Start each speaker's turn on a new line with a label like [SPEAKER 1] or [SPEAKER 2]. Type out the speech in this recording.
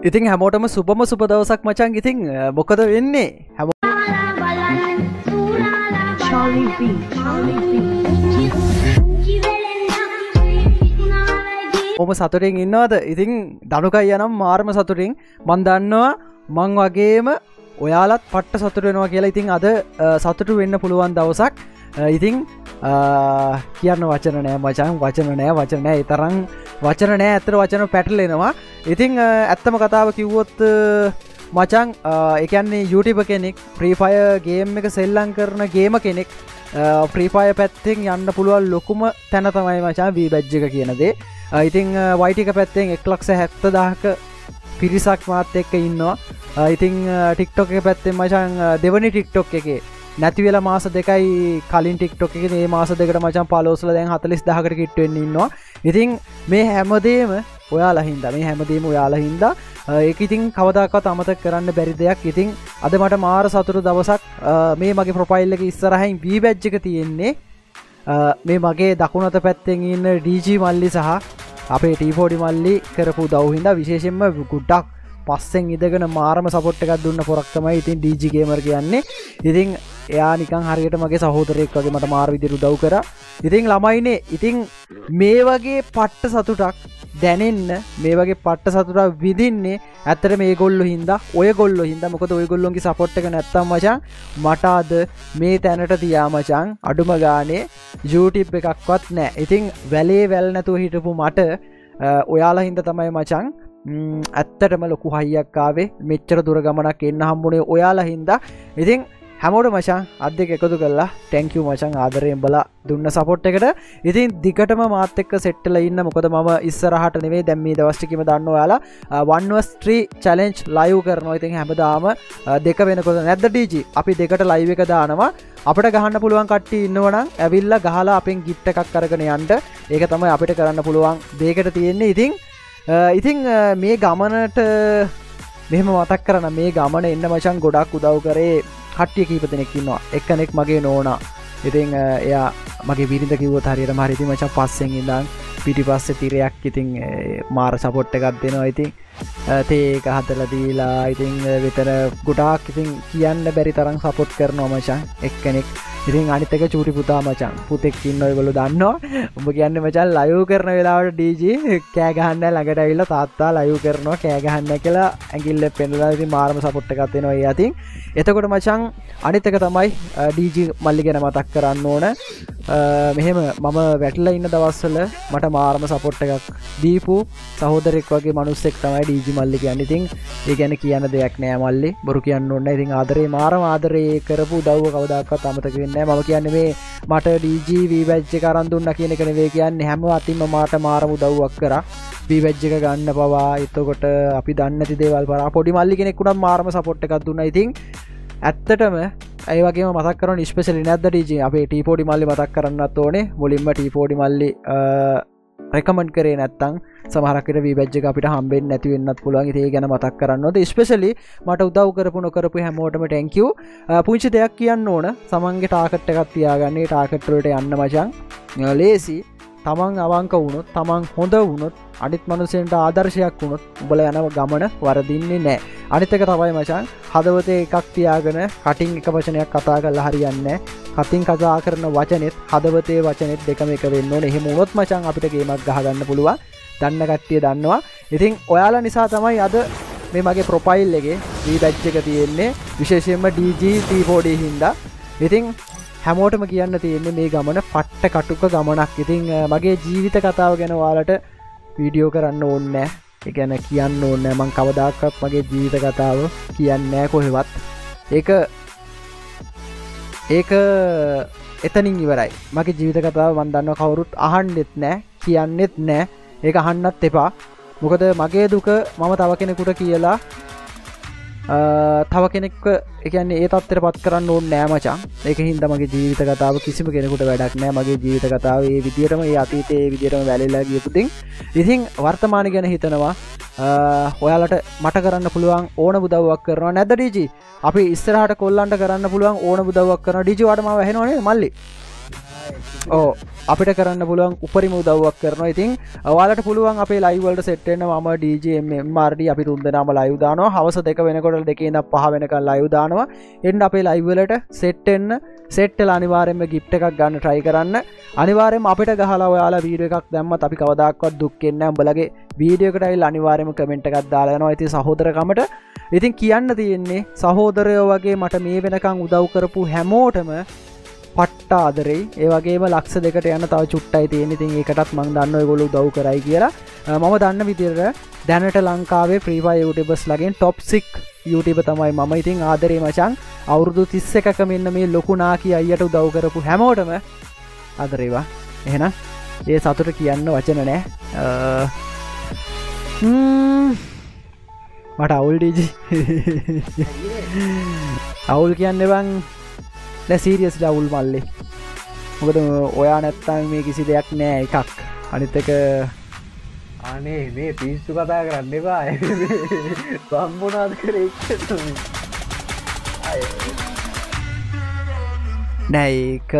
[SPEAKER 1] ඉතින් හැමෝටම සුබම සුබ දවසක් මචං. ඉතින් මොකද වෙන්නේ? ඔම සතුටින් ඉන්නවද? ඉතින් දනුකයි යනම් මාරම සතුටින්. මන් දන්නවා මං වගේම ඔයාලත් පට්ට සතුට වෙනවා කියලා. ඉතින් අද සතුටු වෙන්න පුළුවන් දවසක්. ඉතින් කියන්න වචන නෑ මචං. වචන නෑ. ඒ තරම් වචන නෑ. ඇත්තට වචන පැටලෙනවා. ඉතින් ඇත්තම කතාව කිව්වොත් මචං ඒ කියන්නේ YouTuber කෙනෙක් Free Fire game එක සෙල්ලම් කරන ගේම කෙනෙක් Free Fire පැත්තෙන් යන්න පුළුවන් ලොකුම තැන තමයි මචං V badge එක කියන දේ. ඉතින් YT එක පැත්තෙන් 1,70,000ක පිරිසක් මාත් එක්ක ඉන්නවා. ඉතින් TikTok එක පැත්තෙන් මචං දෙවනි TikTok එකේ නැති වෙලා මාස දෙකයි කලින් TikTok එකේ මේ මාස දෙකට මචං followers දැන් 40,000කට කිට් වෙන්න ඉන්නවා. ඉතින් මේ හැමදේම ඔයාලා හින්දා ඒක ඉතින් කවදාකවත් අමතක කරන්න බැරි දෙයක්. ඉතින් අද මට මාර සතුටු දවසක්. මේ මගේ ප්‍රොෆයිල් එකේ ඉස්සරහින් V badge එක තියෙන්නේ. මේ මගේ දකුණත පැත්තෙන් ඉන්න DG මල්ලි සහ අපේ T40 මල්ලි කරපු උදව් හින්දා විශේෂයෙන්ම ගොඩක් පස්සෙන් ඉඳගෙන මාරම සපෝට් එකක් දුන්න පොරක් තමයි ඉතින් DG gamer කියන්නේ. ඉතින් එයා නිකන් හරියට මගේ සහෝදරයෙක් වගේ මට මාර විදිහට උදව් කරා. ඉතින් ළමයිනේ ඉතින් මේ වගේ පට්ට සතුටක් දැනෙන්න, මේ වගේ පට්ට සතුටක් විඳින්නේ ඇත්තට මේගොල්ලෝ හින්දා, ඔයගොල්ලෝ හින්දා. මොකද ඔයගොල්ලෝගේ සපෝට් එක නැත්තම් මචං මට අද මේ තැනට තියා මචං අඩුම ගානේ YouTube එකක්වත් නැහැ. ඉතින් වැලේ වැල් නැතුව හිටපු මට ඔයාලා හින්දා තමයි මචං ඇත්තටම ලොකු හයියක් ආවේ. මෙච්චර දුර ගමනක් එන්න හම්බුනේ ඔයාලා හින්දා. ඉතින් හැමෝටම මචං අත් දෙක එකතු කරලා thank you මචං ආදරයෙන් බලා දුන්න සපෝට් එකට. ඉතින් දිගටම මාත් එක්ක සෙට් වෙලා ඉන්න. මොකද මම ඉස්සරහට නෙවෙයි දැන් මේ දවස් ටිකේම දන්න ඔයාලා 1vs3 challenge live කරනවා. ඉතින් හැමදාම දෙක වෙනකොට නැද්ද DG අපි දෙකට live එක දානවා. අපිට ගහන්න පුළුවන් කට්ටිය ඉන්නවනම් ඇවිල්ලා ගහලා අපෙන් gift එකක් අරගෙන යන්න. ඒක තමයි අපිට කරන්න පුළුවන් දෙයකට තියෙන්නේ. ඉතින් මේ ගමනට මෙහෙම මතක් කරන මේ ගමන එන්න මචං ගොඩක් උදව් කරේ කට්ටිය කීප දෙනෙක් ඉන්නවා. එක්කෙනෙක් මගේ නෝනා. ඉතින් එයා මගේ බිරිඳ කිව්වොත් හරියටම හරි. ඉතින් මචං පස්සෙන් ඉඳන් පිටිපස්සේ තිරයක් ඉතින් මාර සපෝට් එකක් දෙනවා. ඉතින් තේ එක හදලා දීලා ඉතින් විතර ගොඩාක් ඉතින් කියන්න බැරි තරම් සපෝට් කරනවා මචං එක්කෙනෙක්. ඉතින් අනිත් එක චූටි පුතා මචං පුතෙක් ඉන්න ඔයගොල්ලෝ දන්නවා. උඹ කියන්නේ මචං ලයිව් කරන වෙලාවට DG කෑ ගහන්න ළඟට ඇවිල්ලා තාත්තා ලයිව් කරනවා කෑ ගහන්න කියලා ඇඟිල්ල පෙන්නලා ඉතින් මාරම සපෝට් එකක් දෙනවා ඒ අතින්. එතකොට මචං අනිත් එක තමයි DG මල්ලි ගැන මතක් කරන්න ඕන. මෙහෙම මම වැටලා ඉන්න දවස්වල මට මාරම සපෝට් එකක් දීපු සහෝදරෙක් වගේ මිනිස්සෙක් තමයි DG මල්ලි කියන්නේ. ඉතින් ඒ ගැන කියන්න දෙයක් නෑ මල්ලි. බොරු කියන්න ඕනේ. ඉතින් ආදරේ මාරම ආදරේ කරපු උදව්ව කවදාකවත් අමතක වෙන්නේ නෑ. මම කියන්නේ මේ මට DG V badge එක අරන් දුන්නා කියන එක නෙවෙයි කියන්නේ. හැම අතින්ම මාට මාරම උදව්වක් කරා. V badge එක ගන්න පවා. එතකොට අපි දන්නේ නැති දේවල් පරා පොඩි මල්ලි කෙනෙක් උනත් මාරම සපෝට් එකක් දුන්නා. ඉතින් ඇත්තටම ඒ වගේම මතක් කරන්න ස්පෙෂලි නැද්ද DG අපේ T40 මල්ලි මතක් කරන්නත් ඕනේ. මුලින්ම T40 මල්ලි රෙකමන්ඩ් කරේ නැත්තම් සමහරක් විට V badge එක අපිට හම්බෙන්නේ නැති වෙන්නත් පුළුවන්. ඉතින් ඒ ගැන මතක් කරන්න ඕනේ. ස්පෙෂලි මට උදව් කරපු නොකරපු හැමෝටම thank you. පුංචි දෙයක් කියන්න ඕන. සමන්ගේ ටාගට් එකක් තියාගන්න. ඒ ටාගට් වලට යන්න මචං. ලේසි. තමන් අවංක වුණොත්, තමන් හොඳ වුණොත්, අනිත් මනුස්සයන්ට ආදර්ශයක් වුණොත් උඹලා යන ගමන වරදින්නේ නැහැ. අනිත් එක තමයි මචං හදවතේ එකක් තියාගෙන කටින් එක වචනයක් කතා කරලා හරියන්නේ නැහැ. කටින් කතා කරන වචනෙත් හදවතේ වචනෙත් දෙකම එක වෙන්න ඕනේ. එහෙම වුණොත් මචං අපිට ගේමක් ගහ ගන්න පුළුවන්. දන්න කට්ටිය දන්නවා. ඉතින් ඔයාලා නිසා තමයි අද මේ මගේ ප්‍රොෆයිල් එකේ V badge එක තියෙන්නේ. විශේෂයෙන්ම DG T40 හින්දා. ඉතින් හැමෝටම කියන්න තියෙන්නේ මේ ගමන පට්ට කටුක ගමනක්. ඉතින් මගේ ජීවිත කතාව ගැන ඔයාලට වීඩියෝ කරන්න ඕනේ නැහැ. ඒ කියන්නේ කියන්න ඕනේ නැහැ. මම කවදාකවත් මගේ ජීවිත කතාව කියන්නේ නැහැ කොහෙවත්. ඒක එතනින් ඉවරයි. මගේ ජීවිත කතාව මම දන්නවා කවුරුත් අහන්නෙත් නැහැ, කියන්නෙත් නැහැ. ඒක අහන්නත් එපා. මොකද මගේ දුක මම තව කෙනෙකුට කියලා තව කෙනෙක්ව ඒ කියන්නේ ඒ තත්ත්වයට පත් කරන්න ඕනේ නෑ මචං. ඒකින් හින්දා මගේ ජීවිත කතාව කිසිම කෙනෙකුට වැඩක් නෑ. මගේ ජීවිත කතාව ඒ විදියටම ඒ අතීතයේ ඒ විදියටම වැළලලා ගියපු තින්. ඉතින් වර්තමාන ගැන හිතනවා ඔයාලට මට කරන්න පුළුවන් ඕන උදව්වක් කරනවා නැද්ද DG? අපි ඉස්සරහට කොල්ලන්ට කරන්න පුළුවන් ඕන උදව්වක් කරනවා DG. වාට මාව ඇහෙනව නේද මල්ලි? ඕ අපිට කරන්න පුළුවන් උපරිම උදව්වක් කරනවා. ඉතින් ඔයාලට පුළුවන් අපේ ලයිව් වලට සෙට් වෙන්න. මම DJ MRD අපි තුන්දෙනාම ලයිව් දානවා. හවස 2 වෙනකොට 2 ඉඳන් 5 වෙනකන් ලයිව් දානවා. එන්න අපේ ලයිව් වලට සෙට් වෙන්න. සෙට් වෙලා අනිවාර්යයෙන්ම gift එකක් ගන්න try කරන්න. අනිවාර්යයෙන්ම අපිට ගහලා ඔයාලා වීඩියෝ එකක් දැම්මත් අපි කවදාකවත් දුක් වෙන්නේ නැහැ. උඹලගේ වීඩියෝ එකට ඇවිල්ලා අනිවාර්යයෙන්ම කමෙන්ට් එකක් දාලා යනවා. ඉතින් සහෝදරකමට ඉතින් කියන්න තියෙන්නේ සහෝදරයෝ වගේ මට මේ වෙනකන් උදව් කරපු හැමෝටම පට්ට ආදරෙයි. ඒ වගේම ලක්ෂ 2කට යන තව චුට්ටයි තියෙන. ඉතින් ඒකටත් මම දන්නවා ඒගොල්ලෝ උදව් කරයි කියලා. මම දන්න විදිහට දැනට ලංකාවේ Free Fire YouTubers ලගෙන් top 6 YouTuber තමයි මම. ඉතින් ආදරේ මචං අවුරුදු 31ක මෙන්න මේ ලොකු නාකි අයියට උදව් කරපු හැමෝටම ආදරේවා. එහෙනම් ඒ සතුට කියන්න වචන නැහැ. මට අවුල් DJ අවුල් කියන්නේ බං දැන් සීරියස්ලි අවුල් මල්ලේ. මොකද ඔයා නැත්තම් මේ කිසි දෙයක් නෑ එකක්. අනිත් එක
[SPEAKER 2] අනේ මේ පිස්සු කතා කරන්න එපා. සම්මුණාද කරේ ඉච්චතුමි.
[SPEAKER 1] නෑ ඒක